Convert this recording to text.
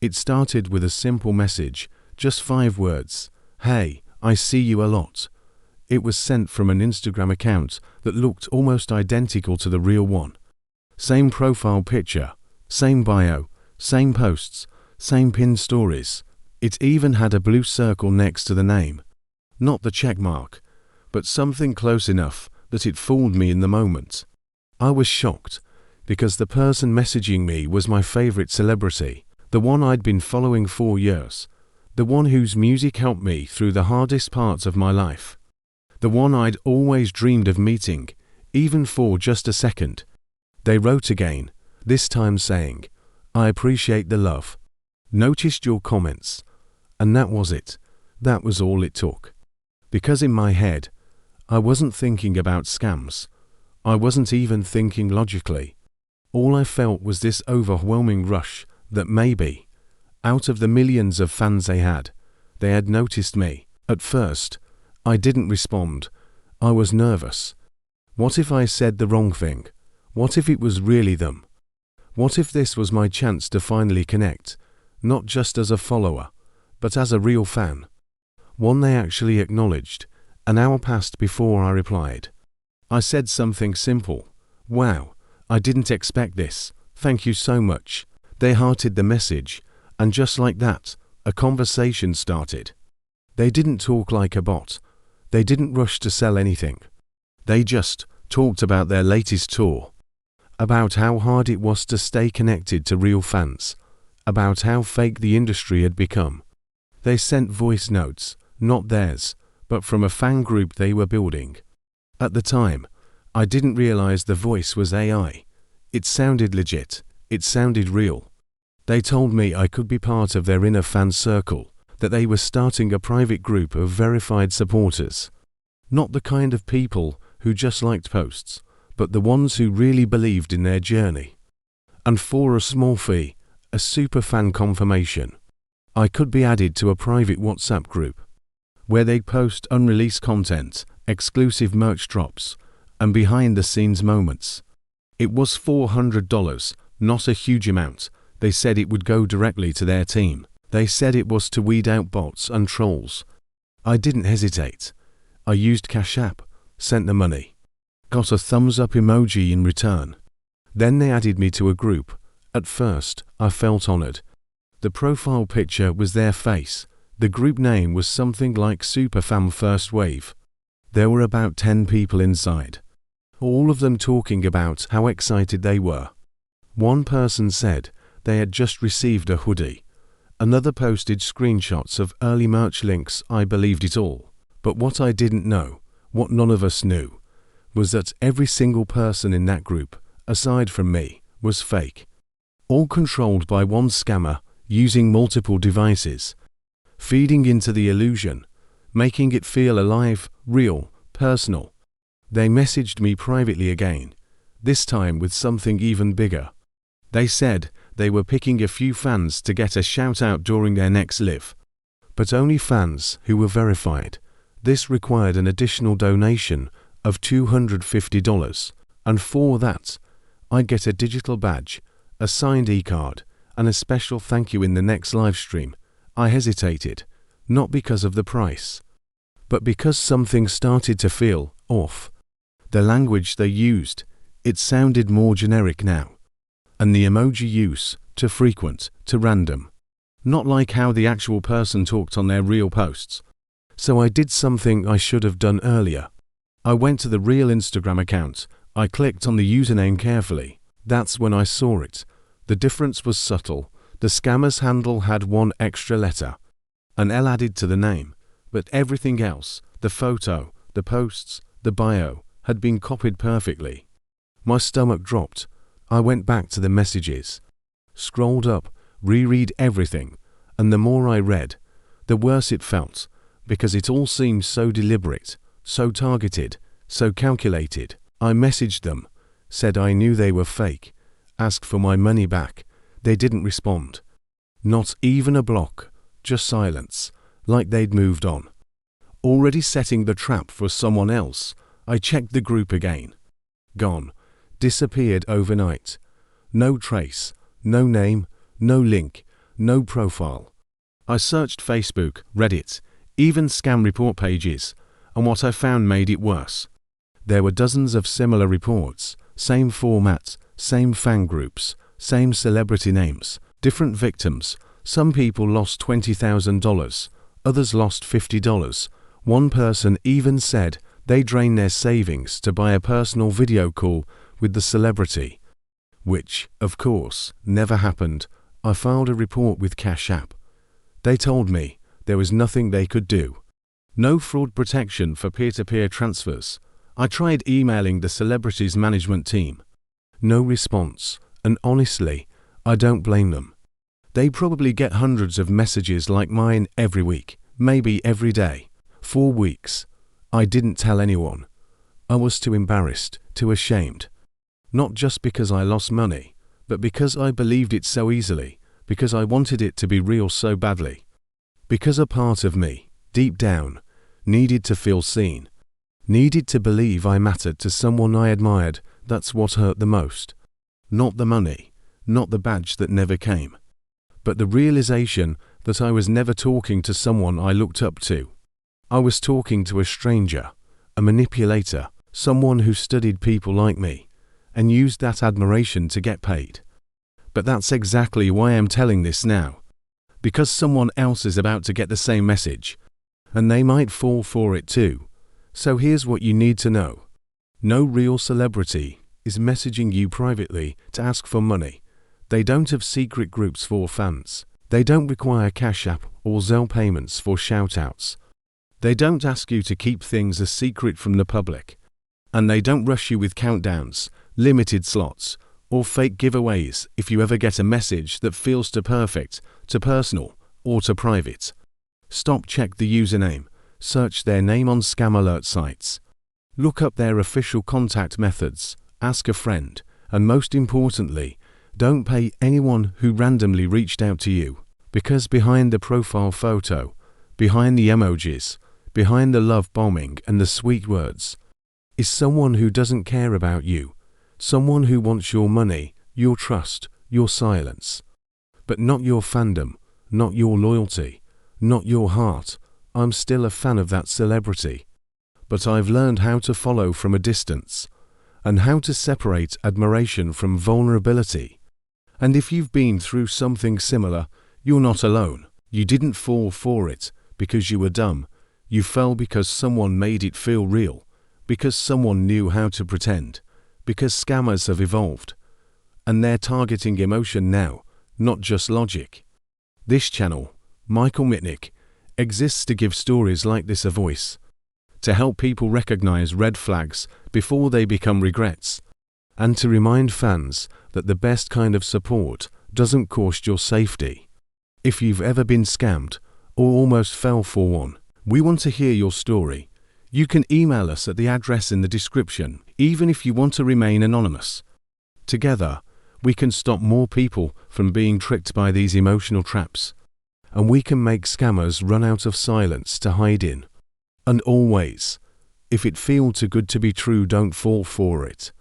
It started with a simple message, just 5 words. "Hey, I see you a lot." It was sent from an Instagram account that looked almost identical to the real one. Same profile picture, same bio, same posts, same pinned stories. It even had a blue circle next to the name. Not the check mark, but something close enough that it fooled me in the moment. I was shocked, because the person messaging me was my favorite celebrity, the one I'd been following for years, the one whose music helped me through the hardest parts of my life, the one I'd always dreamed of meeting, even for just a second. They wrote again, this time saying, "I appreciate the love. Noticed your comments." And that was it. That was all it took. Because in my head, I wasn't thinking about scams. I wasn't even thinking logically. All I felt was this overwhelming rush that maybe, out of the millions of fans they had noticed me. At first, I didn't respond. I was nervous. What if I said the wrong thing? What if it was really them? What if this was my chance to finally connect, not just as a follower, but as a real fan? One they actually acknowledged. An hour passed before I replied. I said something simple. "Wow, I didn't expect this. Thank you so much." They hearted the message, and just like that, a conversation started. They didn't talk like a bot. They didn't rush to sell anything. They just talked about their latest tour, about how hard it was to stay connected to real fans, about how fake the industry had become. They sent voice notes, not theirs, but from a fan group they were building. At the time, I didn't realize the voice was AI. It sounded legit. It sounded real. They told me I could be part of their inner fan circle, that they were starting a private group of verified supporters. Not the kind of people who just liked posts, but the ones who really believed in their journey. And for a small fee, a super fan confirmation, I could be added to a private WhatsApp group, where they'd post unreleased content, exclusive merch drops, and behind-the-scenes moments. It was $400, not a huge amount. They said it would go directly to their team. They said it was to weed out bots and trolls. I didn't hesitate. I used Cash App, sent the money, got a thumbs up emoji in return. Then they added me to a group. At first, I felt honored. The profile picture was their face. The group name was something like Superfam First Wave. There were about 10 people inside, all of them talking about how excited they were. One person said they had just received a hoodie. Another posted screenshots of early merch links. I believed it all. But what I didn't know, what none of us knew, was that every single person in that group, aside from me, was fake. All controlled by one scammer, using multiple devices, feeding into the illusion, making it feel alive, real, personal. They messaged me privately again, this time with something even bigger. They said they were picking a few fans to get a shout-out during their next live, but only fans who were verified. This required an additional donation of $250, and for that, I'd get a digital badge, a signed e-card, and a special thank you in the next live stream. I hesitated, not because of the price, but because something started to feel off. The language they used, it sounded more generic now, and the emoji use, too frequent, too random. Not like how the actual person talked on their real posts. So I did something I should have done earlier. I went to the real Instagram account. I clicked on the username carefully. That's when I saw it. The difference was subtle. The scammer's handle had one extra letter, an L added to the name, but everything else, the photo, the posts, the bio, had been copied perfectly. My stomach dropped. I went back to the messages, scrolled up, reread everything, and the more I read, the worse it felt, because it all seemed so deliberate, so targeted, so calculated. I messaged them, said I knew they were fake, asked for my money back. They didn't respond. Not even a block, just silence, like they'd moved on. Already setting the trap for someone else, I checked the group again. Gone. Disappeared overnight. No trace, no name, no link, no profile. I searched Facebook, Reddit, even scam report pages, and what I found made it worse. There were dozens of similar reports, same format, same fan groups, same celebrity names, different victims. Some people lost $20,000, others lost $50. One person even said they drained their savings to buy a personal video call with the celebrity, which, of course, never happened. I filed a report with Cash App. They told me there was nothing they could do. No fraud protection for peer-to-peer transfers. I tried emailing the celebrity's management team. No response, and honestly, I don't blame them. They probably get hundreds of messages like mine every week, maybe every day. 4 weeks. I didn't tell anyone. I was too embarrassed, too ashamed. Not just because I lost money, but because I believed it so easily, because I wanted it to be real so badly. Because a part of me, deep down, needed to feel seen, needed to believe I mattered to someone I admired. That's what hurt the most. Not the money, not the badge that never came, but the realization that I was never talking to someone I looked up to. I was talking to a stranger, a manipulator, someone who studied people like me, and used that admiration to get paid. But that's exactly why I'm telling this now. Because someone else is about to get the same message, and they might fall for it too. So here's what you need to know. No real celebrity is messaging you privately to ask for money. They don't have secret groups for fans. They don't require Cash App or Zelle payments for shoutouts. They don't ask you to keep things a secret from the public. And they don't rush you with countdowns, limited slots, or fake giveaways if you ever get a message that feels too perfect, too personal, or too private. Stop, check the username, search their name on scam alert sites. Look up their official contact methods, ask a friend, and most importantly, don't pay anyone who randomly reached out to you, because behind the profile photo, behind the emojis, behind the love bombing and the sweet words, is someone who doesn't care about you, someone who wants your money, your trust, your silence. But not your fandom, not your loyalty, not your heart. I'm still a fan of that celebrity. But I've learned how to follow from a distance, and how to separate admiration from vulnerability. And if you've been through something similar, you're not alone. You didn't fall for it because you were dumb. You fell because someone made it feel real, because someone knew how to pretend, because scammers have evolved. And they're targeting emotion now, not just logic. This channel, Michael Mitnick, exists to give stories like this a voice, to help people recognize red flags before they become regrets, and to remind fans that the best kind of support doesn't cost your safety. If you've ever been scammed or almost fell for one, we want to hear your story. You can email us at the address in the description, even if you want to remain anonymous. Together, we can stop more people from being tricked by these emotional traps, and we can make scammers run out of silence to hide in. And always, if it feels too good to be true, don't fall for it.